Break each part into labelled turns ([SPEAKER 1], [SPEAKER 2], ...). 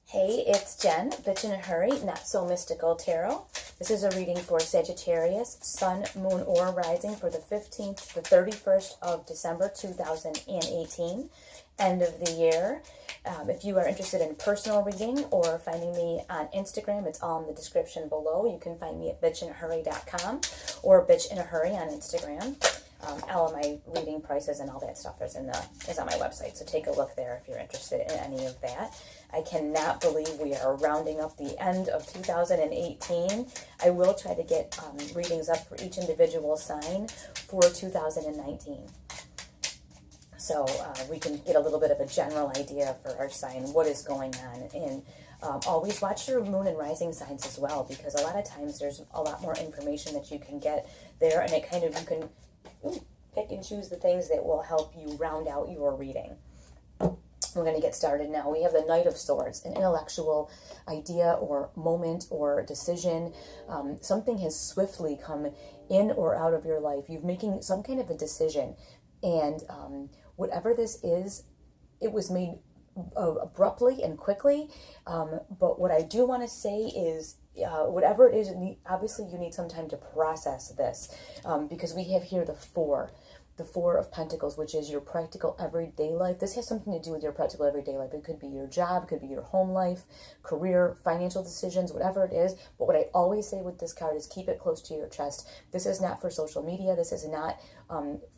[SPEAKER 1] Hey, it's Jen, Bitch in a Hurry, Not So Mystical Tarot. This is a reading for Sagittarius, Sun, Moon, or Rising for the 15th to the 31st of December 2018, end of the year. If you are interested in personal reading or finding me on Instagram, it's all in the description below. You can find me at bitchinahurry.com or Bitch in a Hurry on Instagram. All of my reading prices and all that stuff is on my website, so take a look there if you're interested in any of that. I cannot believe we are rounding up the end of 2018. I will try to get readings up for each individual sign for 2019. So we can get a little bit of a general idea for our sign, what is going on. And always watch your moon and rising signs as well, because a lot of times there's a lot more information that you can get there, and it kind of, you can pick and choose the things that will help you round out your reading. We're going to get started now. We have the Knight of Swords, an intellectual idea or moment or decision. Something has swiftly come in or out of your life. You're making some kind of a decision, and whatever this is, it was made abruptly and quickly. But what I do want to say is, whatever it is, obviously you need some time to process this, because we have here the Four of Pentacles, which is your practical everyday life. This has something to do with your practical everyday life. It could be your job, it could be your home life, career, financial decisions, whatever it is. But what I always say with this card is keep it close to your chest. This is not for social media. This is not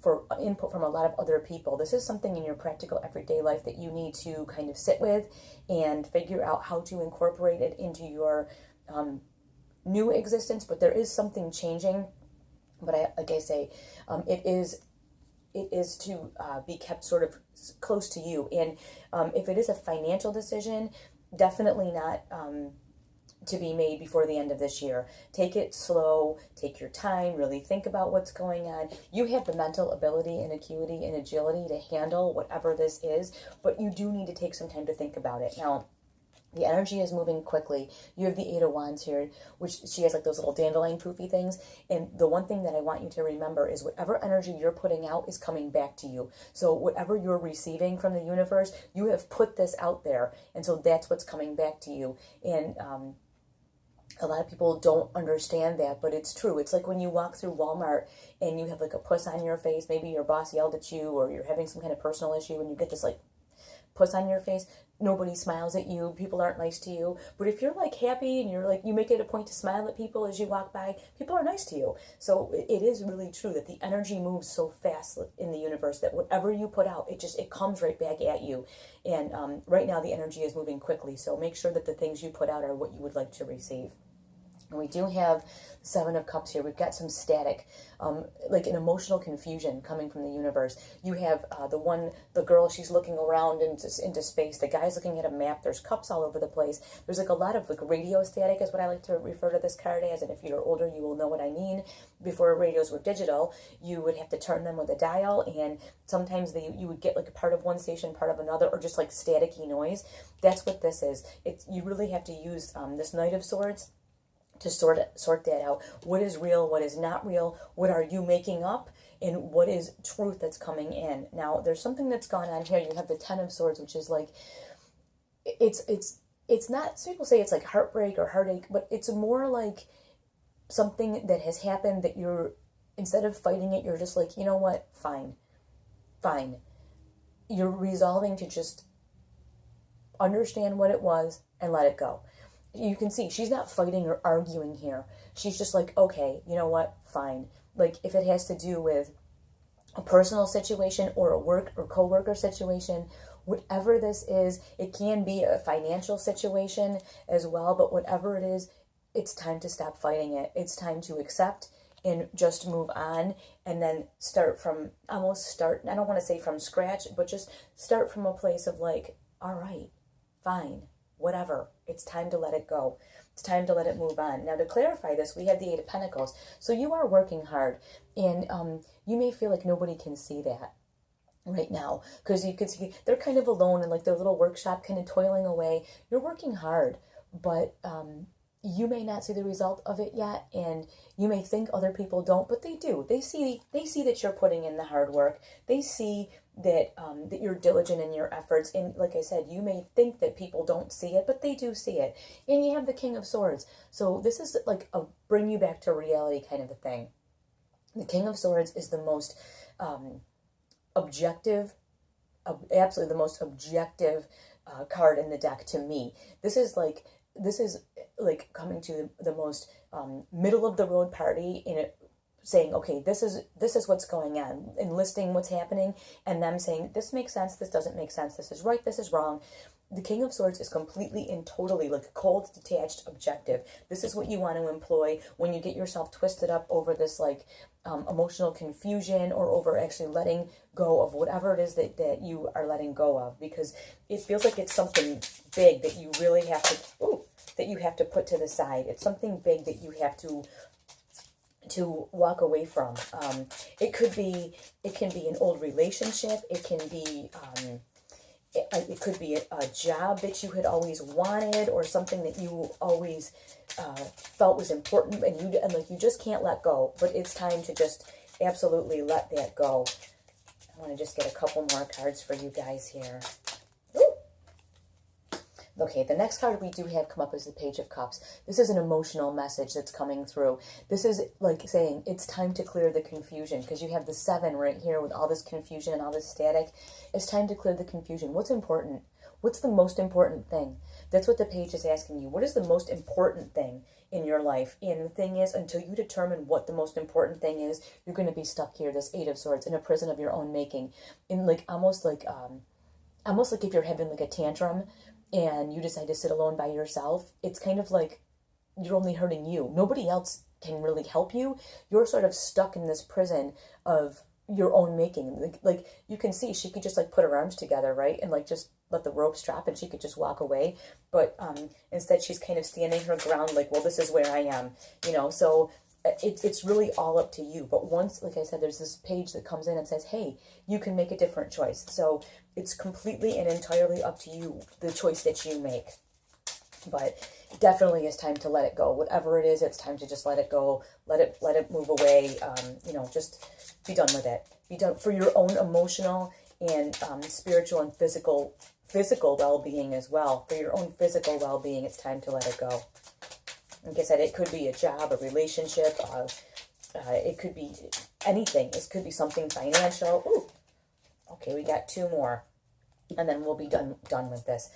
[SPEAKER 1] for input from a lot of other people. This is something in your practical everyday life that you need to kind of sit with and figure out how to incorporate it into your new existence. But there is something changing. But like I say, it is to be kept sort of close to you. And if it is a financial decision, definitely not to be made before the end of this year. Take it slow, take your time, really think about what's going on. You have the mental ability and acuity and agility to handle whatever this is, but you do need to take some time to think about it. Now, the energy is moving quickly. You have the Eight of Wands here, which she has like those little dandelion poofy things. And the one thing that I want you to remember is whatever energy you're putting out is coming back to you. So whatever you're receiving from the universe, you have put this out there. And so that's what's coming back to you. And a lot of people don't understand that, but it's true. It's like when you walk through Walmart and you have like a puss on your face. Maybe your boss yelled at you, or you're having some kind of personal issue and you get this like puss on your face. Nobody smiles at you. People aren't nice to you. But if you're like happy and you're like, you make it a point to smile at people as you walk by, people are nice to you. So it is really true that the energy moves so fast in the universe that whatever you put out, it comes right back at you. And right now the energy is moving quickly. So make sure that the things you put out are what you would like to receive. And we do have Seven of Cups here. We've got some static, like an emotional confusion coming from the universe. You have the girl, she's looking around into space. The guy's looking at a map. There's cups all over the place. There's like a lot of like radio static is what I like to refer to this card as. And if you're older, you will know what I mean. Before radios were digital, you would have to turn them with a dial. And sometimes you would get like a part of one station, part of another, or just like staticky noise. That's what this is. You really have to use this Knight of Swords to sort that out. What is real? What is not real? What are you making up? And what is truth that's coming in? Now, there's something that's gone on here. You have the Ten of Swords, which is like, it's not, some people say it's like heartbreak or heartache, but it's more like something that has happened that you're, instead of fighting it, you're just like, you know what? Fine. You're resolving to just understand what it was and let it go. You can see she's not fighting or arguing here. She's just like, okay, you know what? Fine. Like if it has to do with a personal situation or a work or coworker situation, whatever this is, it can be a financial situation as well, but whatever it is, it's time to stop fighting it. It's time to accept and just move on, and then I don't want to say from scratch, but just start from a place of like, all right, fine. Whatever. It's time to let it go. It's time to let it move on. Now, to clarify this, we have the Eight of Pentacles. So you are working hard, and you may feel like nobody can see that right now, because you could see they're kind of alone in like their little workshop, kind of toiling away. You're working hard, but you may not see the result of it yet, and you may think other people don't, but they do. They see that you're putting in the hard work. They see that you're diligent in your efforts. And like I said, you may think that people don't see it, but they do see it. And you have the King of Swords. So this is like a bring you back to reality kind of a thing. The King of Swords is the most objective, absolutely the most objective card in the deck to me. This is like coming to the most middle of the road party in it, saying, okay, this is what's going on, and listing what's happening, and them saying, this makes sense, this doesn't make sense, this is right, this is wrong. The King of Swords is completely and totally like cold, detached, objective. This is what you want to employ when you get yourself twisted up over this like emotional confusion, or over actually letting go of whatever it is that you are letting go of, because it feels like it's something big that you really have to put to the side. It's something big that you have to walk away from. It can be an old relationship. It can be it could be a job that you had always wanted, or something that you always felt was important, and like you just can't let go. But it's time to just absolutely let that go. I want to just get a couple more cards for you guys here. Okay, the next card we do have come up is the Page of Cups. This is an emotional message that's coming through. This is like saying it's time to clear the confusion, because you have the 7 right here with all this confusion and all this static. It's time to clear the confusion. What's important? What's the most important thing? That's what the page is asking you. What is the most important thing in your life? And the thing is, until you determine what the most important thing is, you're going to be stuck here, this 8 of Swords, in a prison of your own making. In like almost like if you're having like a tantrum and you decide to sit alone by yourself, it's kind of like you're only hurting you. Nobody else can really help you. You're sort of stuck in this prison of your own making. Like you can see, she could just like put her arms together, right? And like just let the ropes drop and she could just walk away. But instead she's kind of standing her ground like, well, this is where I am, you know? So it's really all up to you. But once, like I said, there's this page that comes in and says, hey, you can make a different choice. So it's completely and entirely up to you, the choice that you make. But definitely it's time to let it go. Whatever it is, it's time to just let it go. Let it move away. You know, just be done with it. Be done for your own emotional and spiritual and physical well-being as well. For your own physical well-being, it's time to let it go. Like I said, it could be a job, a relationship. It could be anything. It could be something financial. Ooh. Okay, we got 2 more. And then we'll be done with this.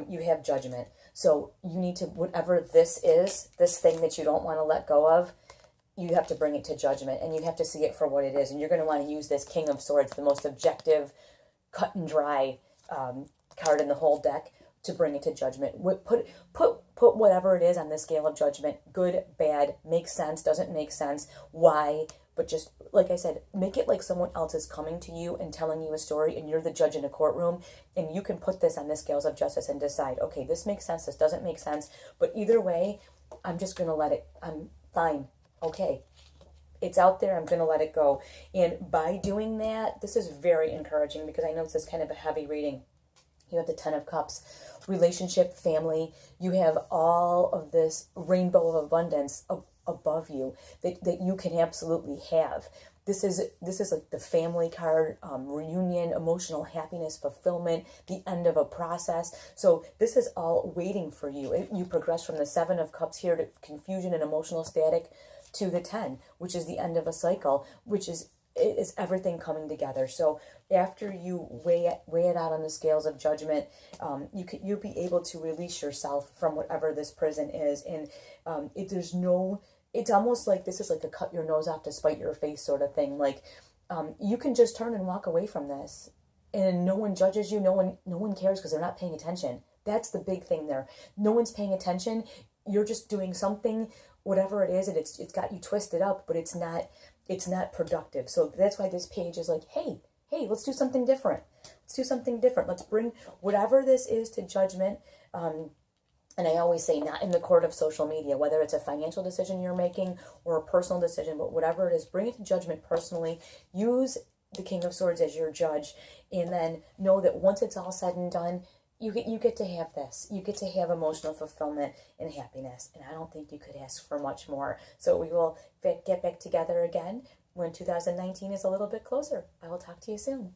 [SPEAKER 1] You have Judgment. So you need to, whatever this is, this thing that you don't want to let go of, you have to bring it to Judgment. And you have to see it for what it is. And you're going to want to use this King of Swords, the most objective, cut and dry card in the whole deck, to bring it to Judgment. Put whatever it is on the scale of Judgment. Good, bad, makes sense, doesn't make sense, why. But just, like I said, make it like someone else is coming to you and telling you a story, and you're the judge in a courtroom, and you can put this on the scales of justice and decide, okay, this makes sense, this doesn't make sense, but either way, I'm just going to let it, I'm fine, okay. It's out there, I'm going to let it go. And by doing that, this is very encouraging, because I know this is kind of a heavy reading. You have the 10 of Cups, relationship, family. You have all of this rainbow of abundance above you that you can absolutely have. This is like the family card, reunion, emotional happiness, fulfillment, the end of a process. So this is all waiting for you. You progress from the 7 of Cups here to confusion and emotional static to the 10, which is the end of a cycle, which is everything coming together. So after you weigh it out on the scales of Judgment, you'll be able to release yourself from whatever this prison is. And it's almost like this is like a cut your nose off to spite your face sort of thing. Like you can just turn and walk away from this, and no one judges you. No one cares, because they're not paying attention. That's the big thing there. No one's paying attention. You're just doing something, whatever it is, and it's got you twisted up, but it's not productive. So that's why this page is like, hey, let's do something different. Let's do something different. Let's bring whatever this is to Judgment. And I always say, not in the court of social media, whether it's a financial decision you're making or a personal decision, but whatever it is, bring it to Judgment personally. Use the King of Swords as your judge, and then know that once it's all said and done, you get to have this. You get to have emotional fulfillment and happiness, and I don't think you could ask for much more. So we will get back together again when 2019 is a little bit closer. I will talk to you soon.